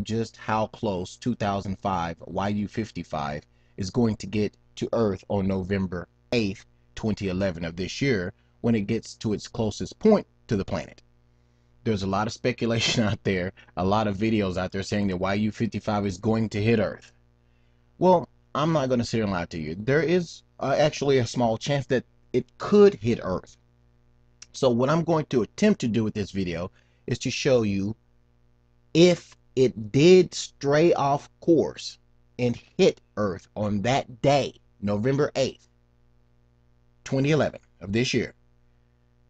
just how close 2005 YU55 is going to get to Earth on November 8th, 2011 of this year when it gets to its closest point to the planet. There's a lot of speculation out there, a lot of videos out there saying that YU55 is going to hit Earth. Well, I'm not going to sit and lie to you. There is actually a small chance that it could hit Earth. So what I'm going to attempt to do with this video is to show you if it did stray off course and hit Earth on that day, November 8th, 2011 of this year,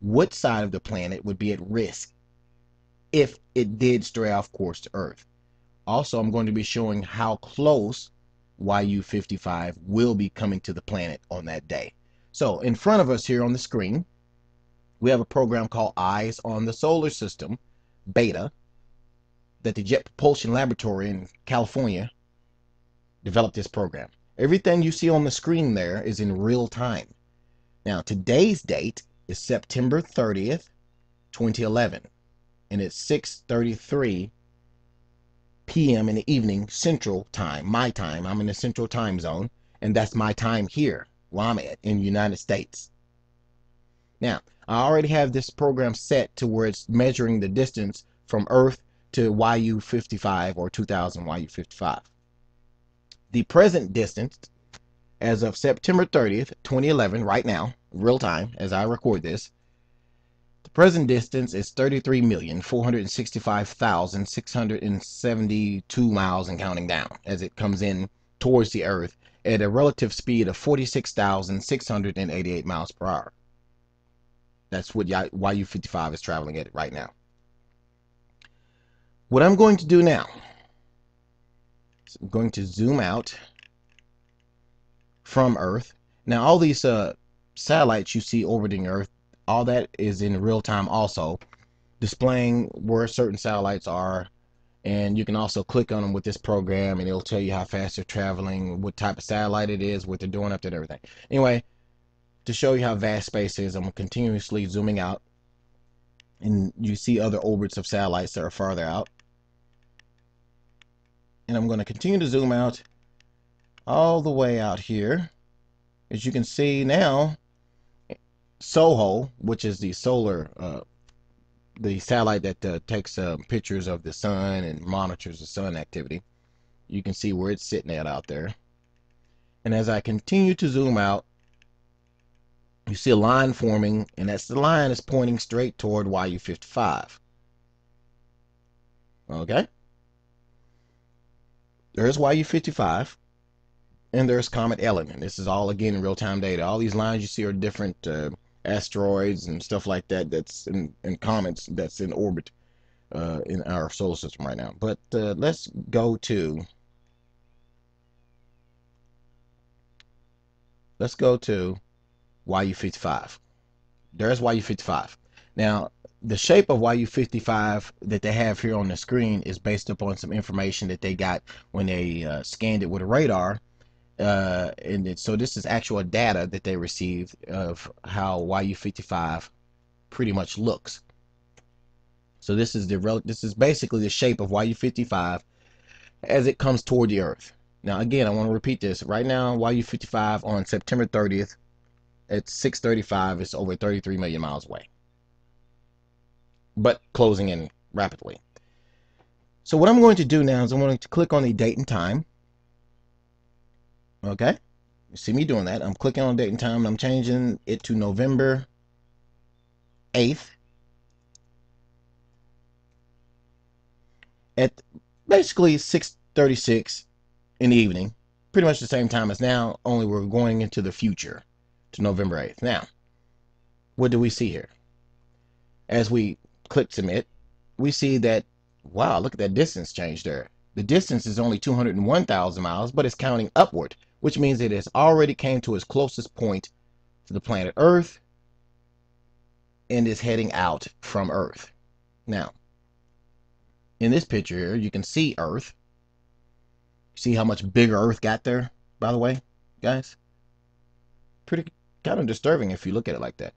what side of the planet would be at risk if it did stray off course to Earth. Also, I'm going to be showing how close YU55 will be coming to the planet on that day. So in front of us here on the screen, we have a program called Eyes on the Solar System, beta, that the Jet Propulsion Laboratory in California developed this program. Everything you see on the screen there is in real time. Now, today's date is September 30th, 2011, and it's 6:33 p.m. in the evening Central Time, my time. I'm in the Central Time Zone, and that's my time here, where I'm at, in the United States. Now, I already have this program set to where it's measuring the distance from Earth to YU55 or 2000 YU55. The present distance as of September 30th, 2011, right now, real time, as I record this, the present distance is 33,465,672 miles and counting down as it comes in towards the Earth at a relative speed of 46,688 miles per hour. That's what YU55 is traveling at right now. What I'm going to do now is I'm going to zoom out from Earth. Now, all these satellites you see orbiting Earth, all that is in real time also, displaying where certain satellites are, and you can also click on them with this program and it'll tell you how fast they're traveling, what type of satellite it is, what they're doing up there, and everything. Anyway, to show you how vast space is, I'm continuously zooming out, and you see other orbits of satellites that are farther out. And I'm going to continue to zoom out all the way out here. As you can see now, SOHO, which is the solar, the satellite that takes pictures of the sun and monitors the sun activity, you can see where it's sitting at out there. And as I continue to zoom out, you see a line forming, and that's the line is pointing straight toward YU55. Okay? There's YU55, and there's Comet Ellen. And this is all, again, in real-time data. All these lines you see are different asteroids and stuff like that that's in comets that's in orbit in our solar system right now. But let's go to YU55. There's YU55. Now, the shape of YU55 that they have here on the screen is based upon some information that they got when they scanned it with a radar. So this is actual data that they received of how YU55 pretty much looks. So this is basically the shape of YU55 as it comes toward the Earth. Now, again, I want to repeat this. Right now, YU55 on September 30th at 6:35 is over 33 million miles away, but closing in rapidly. So what I'm going to do now is I'm going to click on the date and time. Okay, you see me doing that. I'm clicking on date and time, and I'm changing it to November 8th at basically 6:36 in the evening, pretty much the same time as now, only we're going into the future to November 8th. Now, what do we see here? As we click submit, we see that, wow, look at that distance change there. The distance is only 201,000 miles, but it's counting upward, which means it has already came to its closest point to the planet Earth and is heading out from Earth. Now, in this picture here, you can see Earth. See how much bigger Earth got there, by the way, guys? Pretty kind of disturbing if you look at it like that.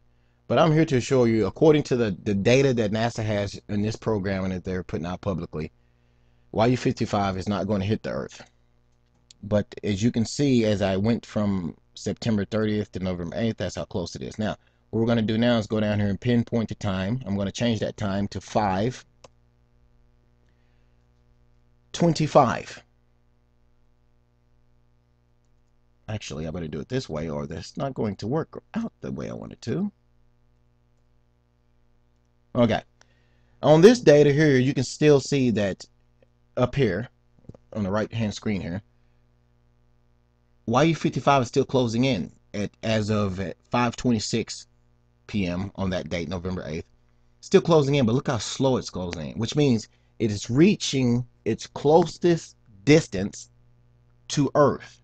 But I'm here to show you, according to the data that NASA has in this program and that they're putting out publicly, YU55 is not going to hit the Earth. But as you can see, as I went from September 30th to November 8th, that's how close it is. Now, what we're going to do now is go down here and pinpoint the time. I'm going to change that time to 5:25. Actually, I better do it this way, or that's not going to work out the way I want it to. Okay. On this data here, you can still see that up here on the right hand screen here, YU55 is still closing in as of 5:26 p.m. on that date, November 8th. Still closing in, but look how slow it's closing in, which means it is reaching its closest distance to Earth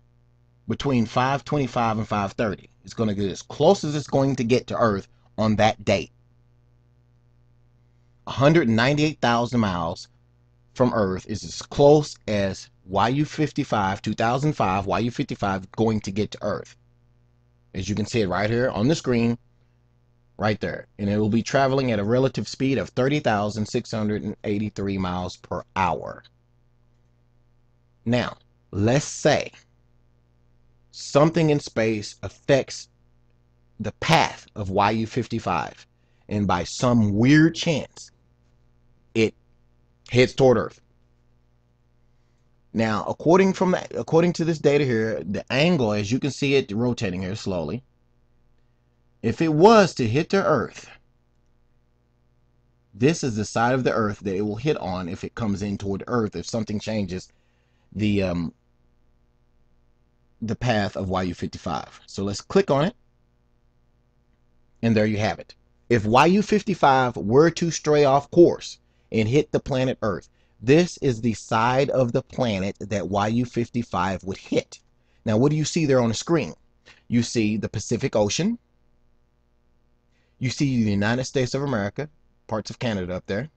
between 5:25 and 5:30. It's going to get as close as it's going to get to Earth on that date. 198,000 miles from Earth is as close as YU55, 2005, YU55 going to get to Earth. As you can see it right here on the screen, right there. And it will be traveling at a relative speed of 30,683 miles per hour. Now, let's say something in space affects the path of YU55, and by some weird chance, it heads toward Earth. Now, according to this data here, the angle, as you can see it rotating here slowly, if it was to hit the Earth, this is the side of the Earth that it will hit on if it comes in toward Earth, if something changes the path of YU55. So let's click on it, and there you have it. If YU55 were to stray off course and hit the planet Earth, this is the side of the planet that YU55 would hit. Now, what do you see there on the screen? You see the Pacific Ocean. You see the United States of America, parts of Canada up there.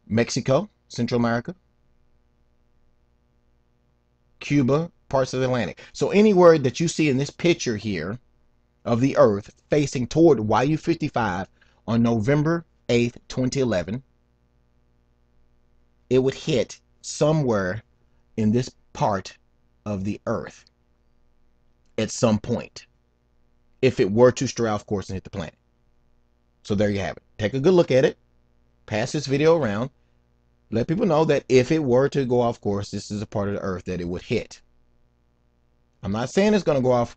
Mexico, Central America. Cuba, parts of the Atlantic. So anywhere that you see in this picture here of the Earth facing toward YU55 on November 8th, 2011, it would hit somewhere in this part of the Earth at some point if it were to stray off course and hit the planet. So there you have it. Take a good look at it. Pass this video around. Let people know that if it were to go off course, this is a part of the Earth that it would hit. I'm not saying it's going to go off.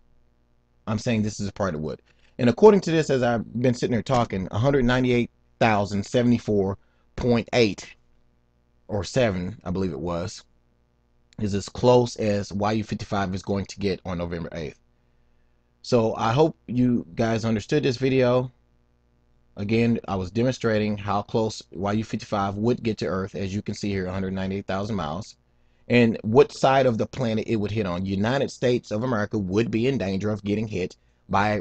I'm saying this is a part it would. And according to this, as I've been sitting here talking, 198,074.8 or 7, I believe it was, is as close as YU55 is going to get on November 8th. So I hope you guys understood this video. Again, I was demonstrating how close YU55 would get to Earth, as you can see here, 198,000 miles, and what side of the planet it would hit on. United States of America would be in danger of getting hit by